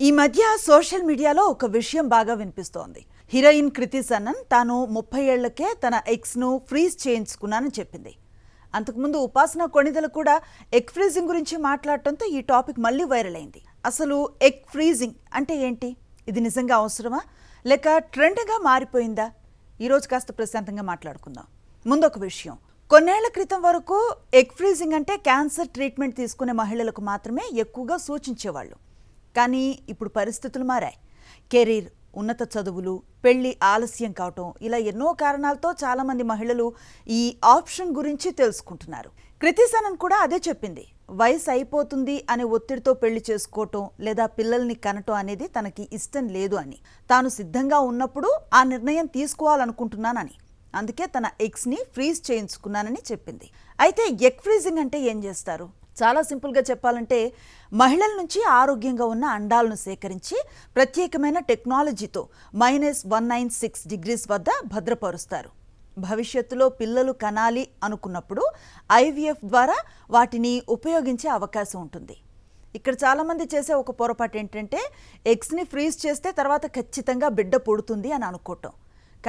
ఈ మధ్య సోషల్ మీడియాలో ఒక విషయం బాగా వినిపిస్తోంది. హీరోయిన్ కృతి సనన్ తాను 30 ఏళ్లకే తన ఎక్స్ను ఫ్రీజ్ చేయించుకున్నానని చెప్పింది. అంతకుముందు ఉపాసన కొణిదెల కూడా ఎగ్ ఫ్రీజింగ్ గురించి మాట్లాడటంతో ఈ టాపిక్ మళ్ళీ వైరల్ అయింది. అసలు ఎగ్ ఫ్రీజింగ్ అంటే ఏంటి? ఇది నిజంగా అవసరమా లేక ట్రెండ్గా మారిపోయిందా? ఈరోజు కాస్త ప్రశాంతంగా మాట్లాడుకుందాం. ముందొక విషయం, కొన్నేళ్ల క్రితం వరకు ఎగ్ ఫ్రీజింగ్ అంటే క్యాన్సర్ ట్రీట్మెంట్ తీసుకునే మహిళలకు మాత్రమే ఎక్కువగా సూచించేవాళ్ళు. కానీ ఇప్పుడు పరిస్థితులు మారాయి. కెరీర్, ఉన్నత చదువులు, పెళ్లి ఆలస్యం కావటం, ఇలా ఎన్నో కారణాలతో చాలామంది మహిళలు ఈ ఆప్షన్ గురించి తెలుసుకుంటున్నారు. కృతి సనన్ కూడా అదే చెప్పింది. వయసు అయిపోతుంది అనే ఒత్తిడితో పెళ్లి చేసుకోవటం లేదా పిల్లల్ని కనటం అనేది తనకి ఇష్టం లేదు అని, తాను సిద్ధంగా ఉన్నప్పుడు ఆ నిర్ణయం తీసుకోవాలనుకుంటున్నానని, అందుకే తన ఎగ్స్ని ఫ్రీజ్ చేయించుకున్నానని చెప్పింది. అయితే ఎగ్ ఫ్రీజింగ్ అంటే ఏం చేస్తారు? చాలా సింపుల్గా చెప్పాలంటే, మహిళల నుంచి ఆరోగ్యంగా ఉన్న అండాలను సేకరించి ప్రత్యేకమైన టెక్నాలజీతో -196 డిగ్రీస్ వద్ద భద్రపరుస్తారు. భవిష్యత్తులో పిల్లలు కనాలి అనుకున్నప్పుడు IVF ద్వారా వాటిని ఉపయోగించే అవకాశం ఉంటుంది. ఇక్కడ చాలామంది చేసే ఒక పొరపాటు ఏంటంటే, ఎగ్స్ని ఫ్రీజ్ చేస్తే తర్వాత ఖచ్చితంగా బిడ్డ పుడుతుంది అని అనుకోవటం.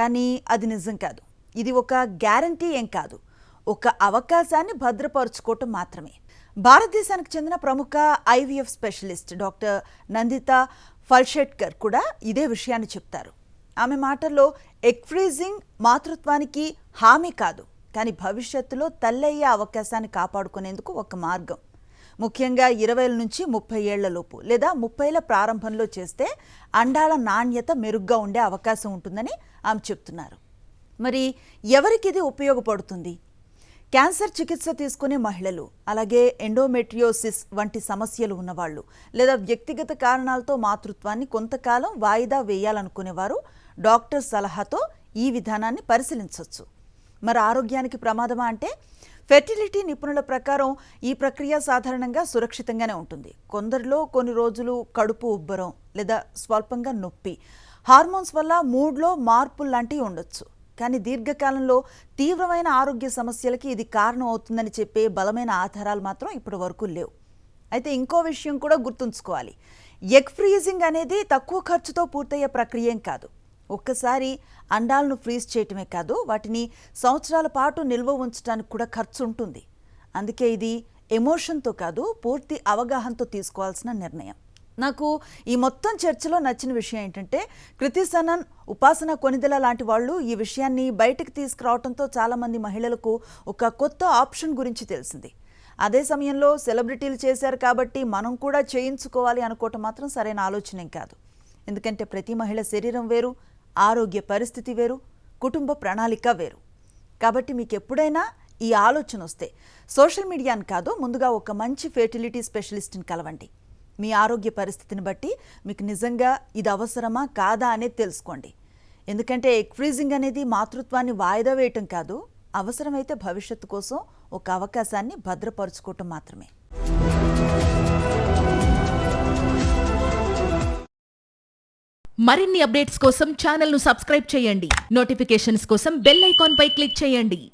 కానీ అది నిజం కాదు. ఇది ఒక గ్యారంటీ ఏం కాదు, ఒక అవకాశాన్ని భద్రపరుచుకోవటం మాత్రమే. భారతదేశానికి చెందిన ప్రముఖ IVF స్పెషలిస్ట్ డాక్టర్ నందితా ఫల్షెట్కర్ కూడా ఇదే విషయాన్ని చెప్తారు. ఆమె మాటల్లో, ఎగ్ ఫ్రీజింగ్ మాతృత్వానికి హామీ కాదు, కానీ భవిష్యత్తులో తల్లయ్యే అవకాశాన్ని కాపాడుకునేందుకు ఒక మార్గం. ముఖ్యంగా 20 నుంచి 30 ఏళ్లలోపు లేదా 30ల ప్రారంభంలో చేస్తే అండాల నాణ్యత మెరుగ్గా ఉండే అవకాశం ఉంటుందని ఆమె చెప్తున్నారు. మరి ఎవరికి ఇది ఉపయోగపడుతుంది? క్యాన్సర్ చికిత్స తీసుకునే మహిళలు, అలాగే ఎండోమెట్రియోసిస్ వంటి సమస్యలు ఉన్నవాళ్ళు, లేదా వ్యక్తిగత కారణాలతో మాతృత్వాన్ని కొంతకాలం వాయిదా వేయాలనుకునేవారు డాక్టర్ సలహాతో ఈ విధానాన్ని పరిశీలించవచ్చు. మరి ఆరోగ్యానికి ప్రమాదమా అంటే, ఫెర్టిలిటీ నిపుణుల ప్రకారం ఈ ప్రక్రియ సాధారణంగా సురక్షితంగానే ఉంటుంది. కొందరిలో కొన్ని రోజులు కడుపు ఉబ్బరం లేదా స్వల్పంగా నొప్పి, హార్మోన్స్ వల్ల మూడ్లో మార్పులు లాంటివి ఉండొచ్చు. కానీ దీర్ఘకాలంలో తీవ్రమైన ఆరోగ్య సమస్యలకి ఇది కారణం అవుతుందని చెప్పే బలమైన ఆధారాలు మాత్రం ఇప్పటి వరకు లేవు. అయితే ఇంకో విషయం కూడా గుర్తుంచుకోవాలి. ఎగ్ ఫ్రీజింగ్ అనేది తక్కువ ఖర్చుతో పూర్తయ్యే ప్రక్రియ ఏం కాదు. ఒక్కసారి అండాలను ఫ్రీజ్ చేయటమే కాదు, వాటిని సంవత్సరాల పాటు నిల్వ ఉంచడానికి కూడా ఖర్చు ఉంటుంది. అందుకే ఇది ఎమోషన్తో కాదు, పూర్తి అవగాహనతో తీసుకోవాల్సిన నిర్ణయం. నాకు ఈ మొత్తం చర్చలో నచ్చిన విషయం ఏంటంటే, కృతి సనన్, ఉపాసన కొణిదెల లాంటి వాళ్ళు ఈ విషయాన్ని బయటకు తీసుకురావడంతో చాలామంది మహిళలకు ఒక కొత్త ఆప్షన్ గురించి తెలిసింది. అదే సమయంలో సెలబ్రిటీలు చేశారు కాబట్టి మనం కూడా చేయించుకోవాలి అనుకోవటం మాత్రం సరైన ఆలోచనేం కాదు. ఎందుకంటే ప్రతి మహిళ శరీరం వేరు, ఆరోగ్య పరిస్థితి వేరు, కుటుంబ ప్రణాళిక వేరు. కాబట్టి మీకు ఎప్పుడైనా ఈ ఆలోచన వస్తే సోషల్ మీడియాని కాదు, ముందుగా ఒక మంచి ఫెర్టిలిటీ స్పెషలిస్ట్ని కలవండి. మీ ఆరోగ్య పరిస్థితిని బట్టి మీకు నిజంగా ఇది అవసరమా కాదా అనేది తెలుసుకోండి. ఎందుకంటే ఎగ్ ఫ్రీజింగ్ అనేది మాతృత్వాన్ని వాయిదా వేయటం కాదు, అవసరమైతే భవిష్యత్తు కోసం ఒక అవకాశాన్ని భద్రపరుచుకోవటం మాత్రమే. మరిన్ని అప్డేట్స్ కోసం ఛానల్ను సబ్స్క్రైబ్ చేయండి. నోటిఫికేషన్స్ కోసం బెల్ ఐకాన్ పై క్లిక్ చేయండి.